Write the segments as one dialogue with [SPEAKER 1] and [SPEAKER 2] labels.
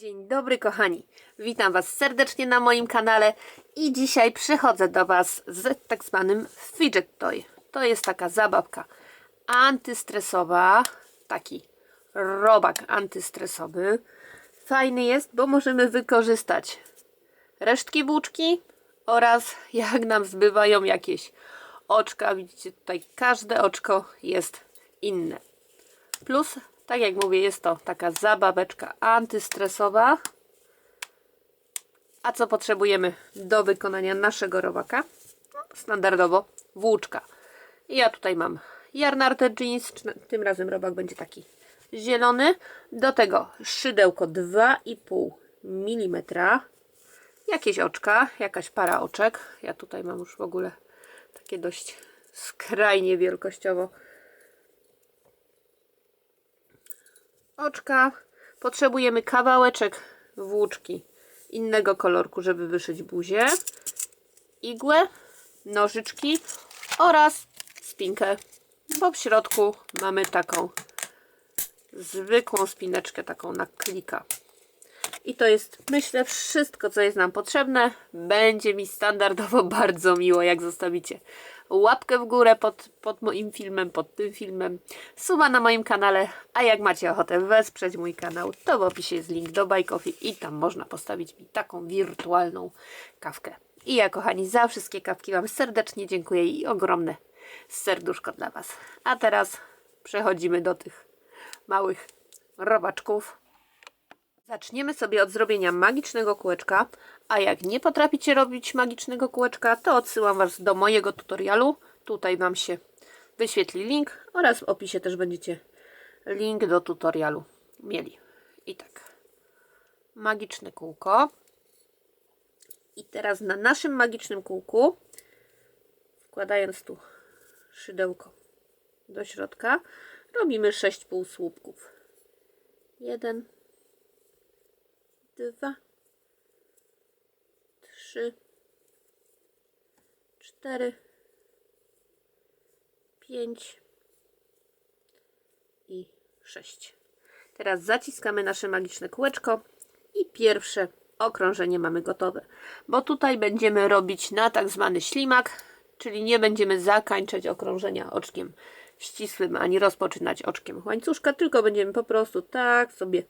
[SPEAKER 1] Dzień dobry kochani, witam Was serdecznie na moim kanale i dzisiaj przychodzę do Was z tak zwanym fidget toy. To jest taka zabawka antystresowa, taki robak antystresowy. Fajny jest, bo możemy wykorzystać resztki włóczki oraz jak nam zbywają jakieś oczka. Widzicie, tutaj każde oczko jest inne. Plus, tak jak mówię, jest to taka zabaweczka antystresowa. A co potrzebujemy do wykonania naszego robaka? Standardowo włóczka. Ja tutaj mam Jarnarte Jeans, tym razem robak będzie taki zielony. Do tego szydełko 2,5 mm. Jakieś oczka, jakaś para oczek. Ja tutaj mam już w ogóle takie dość skrajnie wielkościowo oczka. Potrzebujemy kawałeczek włóczki innego kolorku, żeby wyszyć buzię, igłę, nożyczki oraz spinkę, bo w środku mamy taką zwykłą spineczkę, taką na klika. I to jest, myślę, wszystko, co jest nam potrzebne. Będzie mi standardowo bardzo miło, jak zostawicie łapkę w górę pod moim filmem, pod tym filmem, suba na moim kanale, a jak macie ochotę wesprzeć mój kanał, to w opisie jest link do Buy Coffee i tam można postawić mi taką wirtualną kawkę. I ja, kochani, za wszystkie kawki Wam serdecznie dziękuję i ogromne serduszko dla Was. A teraz przechodzimy do tych małych robaczków. Zaczniemy sobie od zrobienia magicznego kółeczka, a jak nie potraficie robić magicznego kółeczka, to odsyłam Was do mojego tutorialu. Tutaj Wam się wyświetli link oraz w opisie też będziecie link do tutorialu mieli. I tak, magiczne kółko. I teraz na naszym magicznym kółku, wkładając tu szydełko do środka, robimy 6 półsłupków. 1, 2, 3, 4, 5 i 6. Teraz zaciskamy nasze magiczne kółeczko i pierwsze okrążenie mamy gotowe. Bo tutaj będziemy robić na tak zwany ślimak, czyli nie będziemy zakańczać okrążenia oczkiem ścisłym, ani rozpoczynać oczkiem łańcuszka, tylko będziemy po prostu tak sobie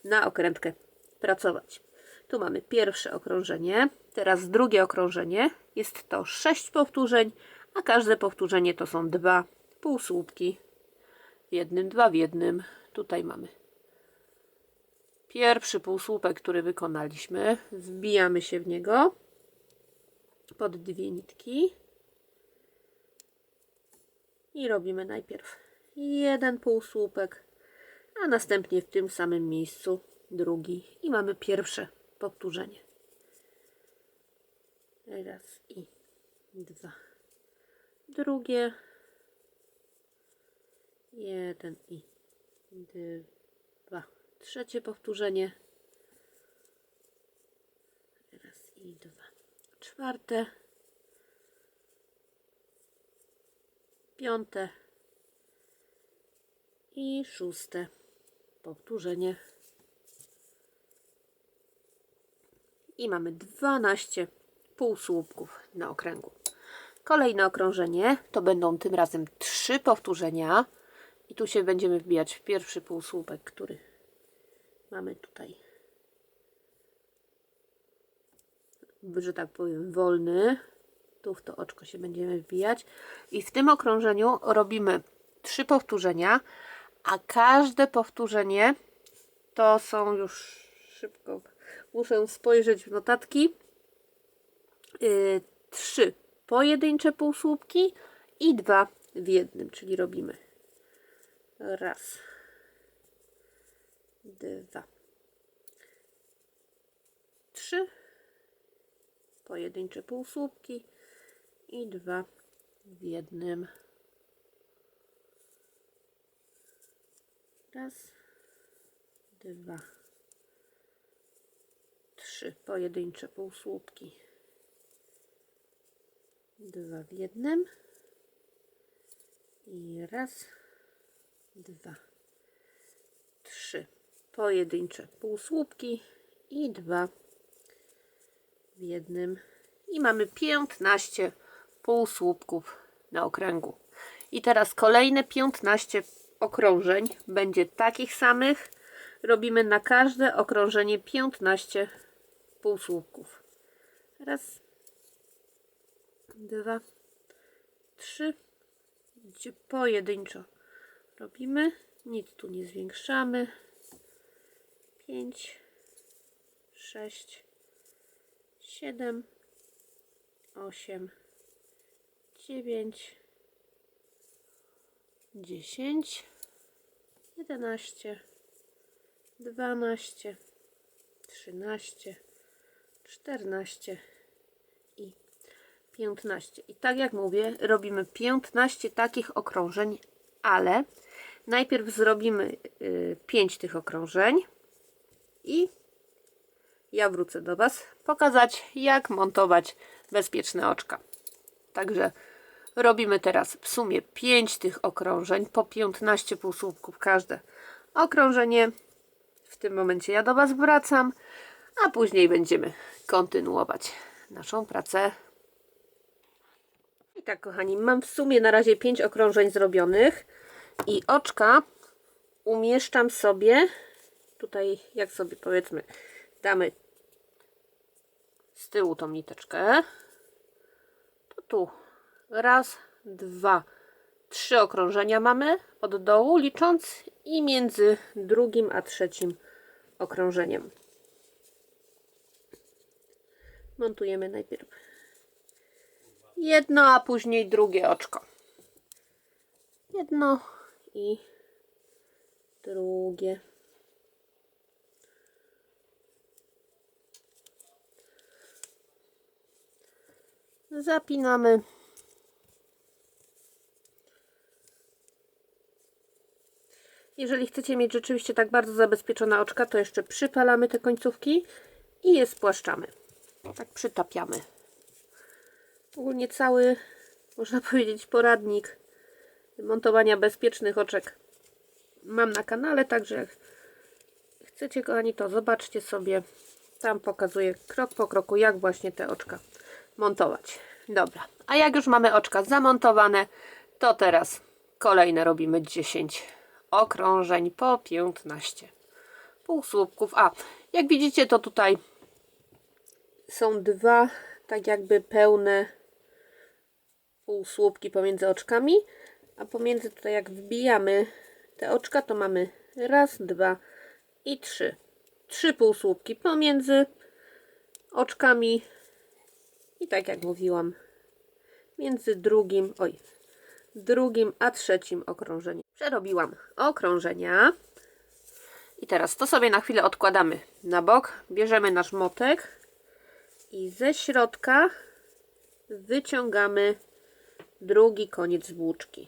[SPEAKER 1] na okrętkę pracować. Tu mamy pierwsze okrążenie, teraz drugie okrążenie. Jest to 6 powtórzeń, a każde powtórzenie to są 2 półsłupki. W jednym, 2 w jednym. Tutaj mamy pierwszy półsłupek, który wykonaliśmy. Wbijamy się w niego pod 2 nitki i robimy najpierw jeden półsłupek, a następnie w tym samym miejscu drugi i mamy pierwsze powtórzenie. Raz i 2. Drugie. 1 i 2. Trzecie powtórzenie. Raz i 2. Czwarte. Piąte. I 6. powtórzenie. I mamy 12 półsłupków na okręgu. Kolejne okrążenie to będą tym razem 3 powtórzenia. I tu się będziemy wbijać w pierwszy półsłupek, który mamy tutaj, że tak powiem, wolny. Tu w to oczko się będziemy wbijać. I w tym okrążeniu robimy 3 powtórzenia, a każde powtórzenie to są, już szybko muszę spojrzeć w notatki, 3 pojedyncze półsłupki i 2 w jednym, czyli robimy raz, 2, 3 pojedyncze półsłupki i 2 w jednym. Raz, 2, 3 pojedyncze półsłupki, 2 w jednym i raz, 2, 3 pojedyncze półsłupki i 2 w jednym. I mamy 15 półsłupków na okręgu. I teraz kolejne 15 okrążeń będzie takich samych. Robimy na każde okrążenie 15 półsłupków. Raz, 2, 3. Gdzie pojedynczo robimy. Nic tu nie zwiększamy. 5, 6, 7, 8, 9, 10, 11, 12, 13, 14 i 15. I tak jak mówię, robimy 15 takich okrążeń, ale najpierw zrobimy 5 tych okrążeń i ja wrócę do Was pokazać, jak montować bezpieczne oczka. Także robimy teraz w sumie 5 tych okrążeń, po 15 półsłupków każde okrążenie. W tym momencie ja do Was wracam, a później będziemy kontynuować naszą pracę. I tak, kochani, mam w sumie na razie 5 okrążeń zrobionych i oczka umieszczam sobie tutaj, jak sobie powiedzmy damy z tyłu tą niteczkę, to tu raz, 2, 3 okrążenia mamy od dołu licząc i między drugim a trzecim okrążeniem montujemy najpierw jedno, a później drugie oczko. Jedno i drugie. Zapinamy. Jeżeli chcecie mieć rzeczywiście tak bardzo zabezpieczone oczka, to jeszcze przypalamy te końcówki i je spłaszczamy. Tak przytapiamy. Ogólnie cały, można powiedzieć, poradnik montowania bezpiecznych oczek mam na kanale, także jak chcecie, kochani, to zobaczcie sobie. Tam pokazuję krok po kroku, jak właśnie te oczka montować. Dobra, a jak już mamy oczka zamontowane, to teraz kolejne robimy 10 okrążeń po 15 półsłupków. A, jak widzicie, to tutaj są 2 tak jakby pełne półsłupki pomiędzy oczkami, a pomiędzy tutaj jak wbijamy te oczka, to mamy raz, 2 i 3. 3 półsłupki pomiędzy oczkami i tak jak mówiłam, między drugim a trzecim okrążeniem. Przerobiłam okrążenia i teraz to sobie na chwilę odkładamy na bok. Bierzemy nasz motek i ze środka wyciągamy drugi koniec włóczki.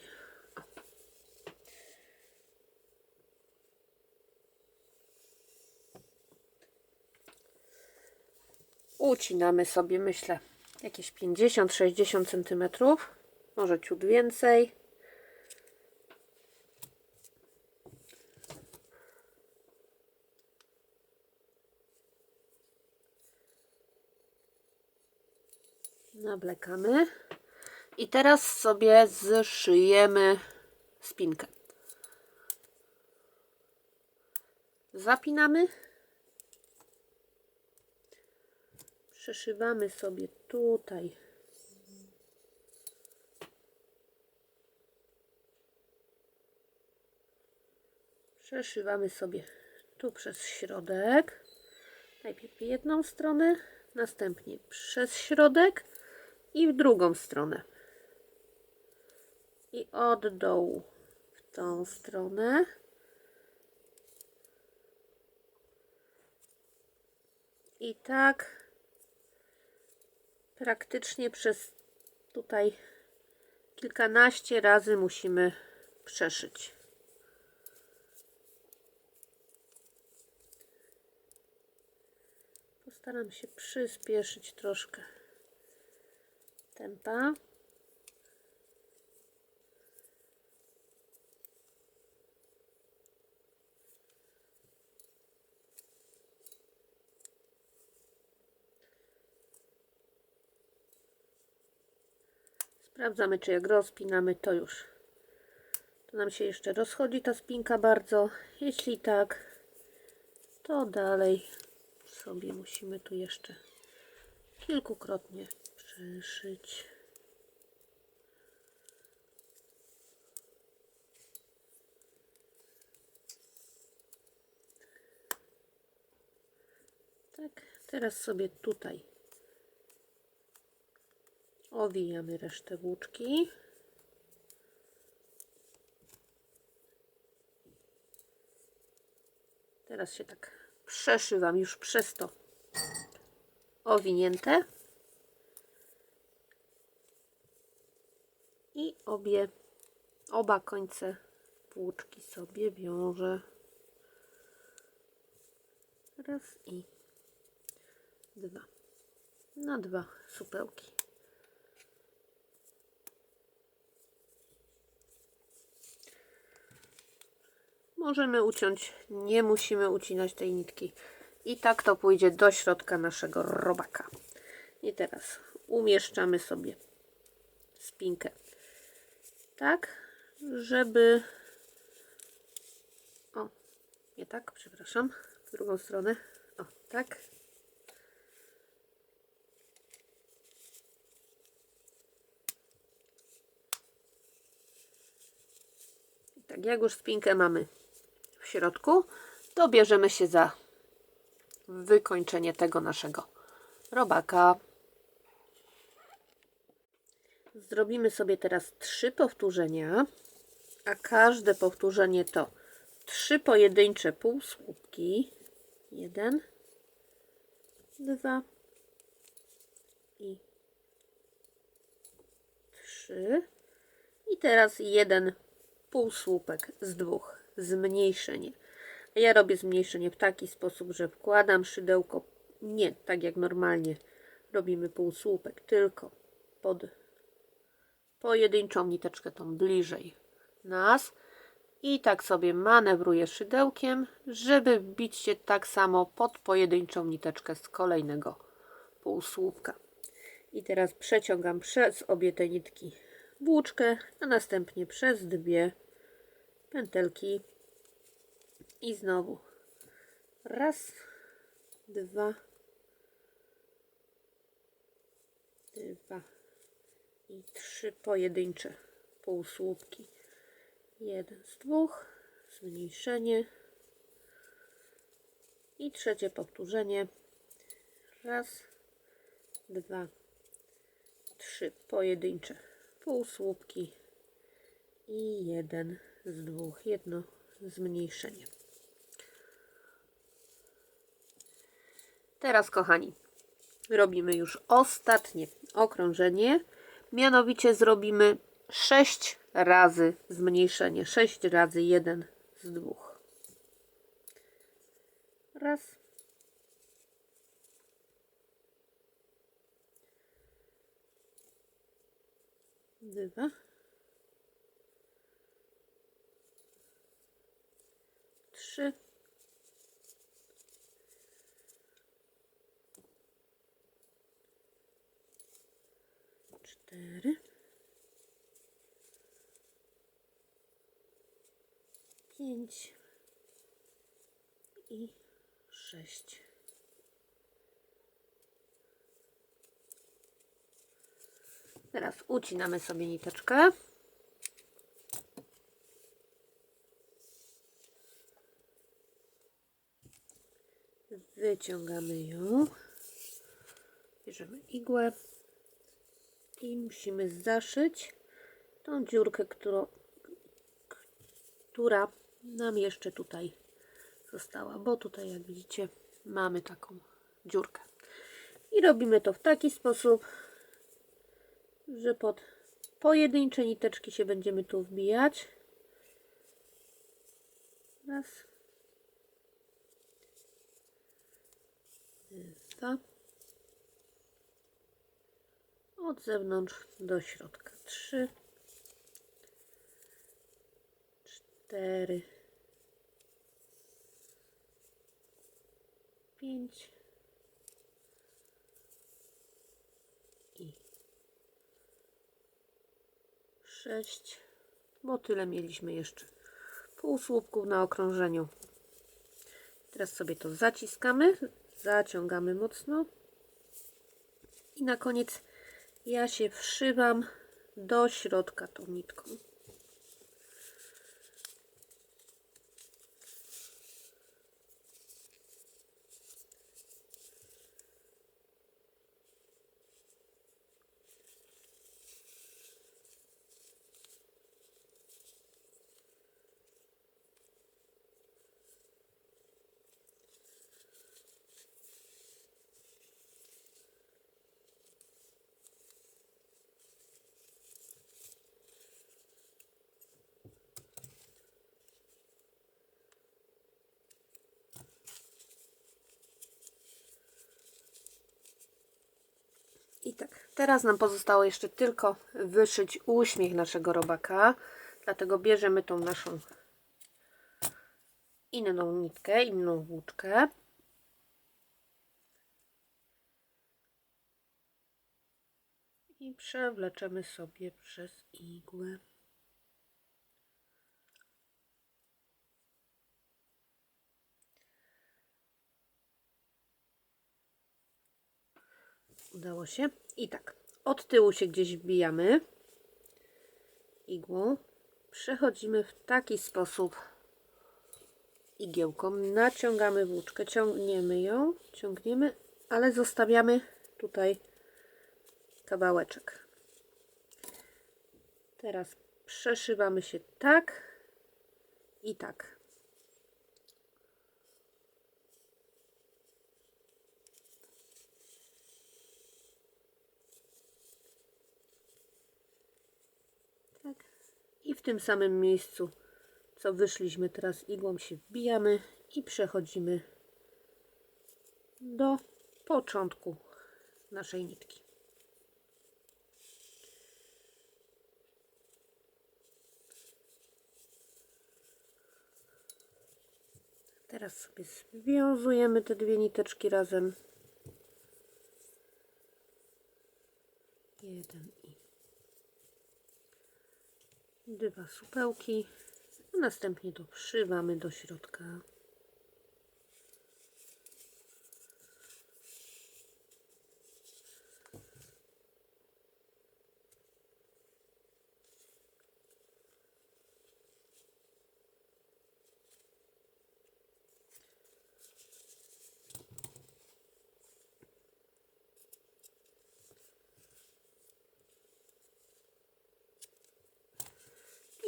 [SPEAKER 1] Ucinamy sobie, myślę, jakieś 50-60 cm, może ciut więcej. Nawlekamy i teraz sobie zszyjemy spinkę. Zapinamy, przeszywamy sobie tutaj tu przez środek, najpierw jedną stronę, następnie przez środek i w drugą stronę i od dołu w tą stronę i tak praktycznie przez tutaj kilkanaście razy musimy przeszyć. Postaram się przyspieszyć troszkę tempa. Sprawdzamy, czy jak rozpinamy, to nam się jeszcze rozchodzi ta spinka bardzo. Jeśli tak, to dalej sobie musimy tu jeszcze kilkukrotnie przeszyć. Tak, teraz sobie tutaj owijamy resztę włóczki. Teraz się tak przeszywam już przez to owinięte i oba końce włóczki sobie wiążę. Raz i dwa. Na 2 supełki. Możemy uciąć, nie musimy ucinać tej nitki. I tak to pójdzie do środka naszego robaka. I teraz umieszczamy sobie spinkę tak, żeby... O, nie tak, przepraszam. W drugą stronę. O, tak. I tak, jak już spinkę mamy w środku, to bierzemy się za wykończenie tego naszego robaka. Zrobimy sobie teraz 3 powtórzenia, a każde powtórzenie to 3 pojedyncze półsłupki. 1, 2 i 3. I teraz 1 półsłupek z 2. Zmniejszenie. Ja robię zmniejszenie w taki sposób, że wkładam szydełko nie tak jak normalnie robimy półsłupek, tylko pod pojedynczą niteczkę, tą bliżej nas, i tak sobie manewruję szydełkiem, żeby wbić się tak samo pod pojedynczą niteczkę z kolejnego półsłupka. I teraz przeciągam przez obie te nitki włóczkę, a następnie przez 2 pętelki i znowu raz, 2, 2 i 3 pojedyncze półsłupki. 1 z 2, zmniejszenie i trzecie powtórzenie. Raz, 2, 3 pojedyncze półsłupki i 1 z 2, jedno zmniejszenie. Teraz, kochani, robimy już ostatnie okrążenie. Mianowicie zrobimy 6 razy zmniejszenie. 6 razy 1 z 2. Raz. Dwa. 3. 4. 5 i 6. Teraz ucinamy sobie niteczkę. Wyciągamy ją. Bierzemy igłę i musimy zaszyć tą dziurkę, która nam jeszcze tutaj została, bo tutaj, jak widzicie, mamy taką dziurkę. I robimy to w taki sposób, że pod pojedyncze niteczki się będziemy tu wbijać. Raz, 2. Od zewnątrz do środka. 3, 4, 5 i 6, bo tyle mieliśmy jeszcze. Pół słupków na okrążeniu. Teraz sobie to zaciskamy, zaciągamy mocno i na koniec ja się wszywam do środka tą nitką. I tak, teraz nam pozostało jeszcze tylko wyszyć uśmiech naszego robaka. Dlatego bierzemy tą naszą inną nitkę, inną włóczkę. I przewleczemy sobie przez igłę. Udało się. I tak, od tyłu się gdzieś wbijamy igłą. Przechodzimy w taki sposób igiełką. Naciągamy włóczkę, ciągniemy ją, ciągniemy, ale zostawiamy tutaj kawałeczek. Teraz przeszywamy się tak i tak. Tak. I w tym samym miejscu, co wyszliśmy, teraz igłą się wbijamy i przechodzimy do początku naszej nitki. Teraz sobie związujemy te dwie niteczki razem. Jeden i dwa supełki, a następnie to wszywamy do środka.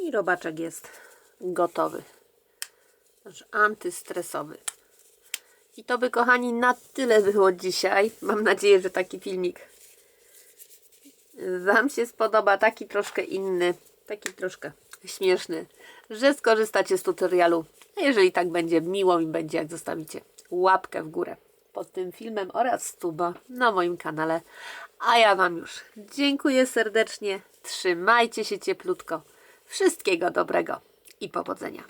[SPEAKER 1] I robaczek jest gotowy. Nasz antystresowy. I to by, kochani, na tyle było dzisiaj. Mam nadzieję, że taki filmik Wam się spodoba. Taki troszkę inny, taki troszkę śmieszny, że skorzystacie z tutorialu. A jeżeli tak będzie, miło mi będzie, jak zostawicie łapkę w górę pod tym filmem oraz suba na moim kanale. A ja Wam już dziękuję serdecznie. Trzymajcie się cieplutko. Wszystkiego dobrego i powodzenia.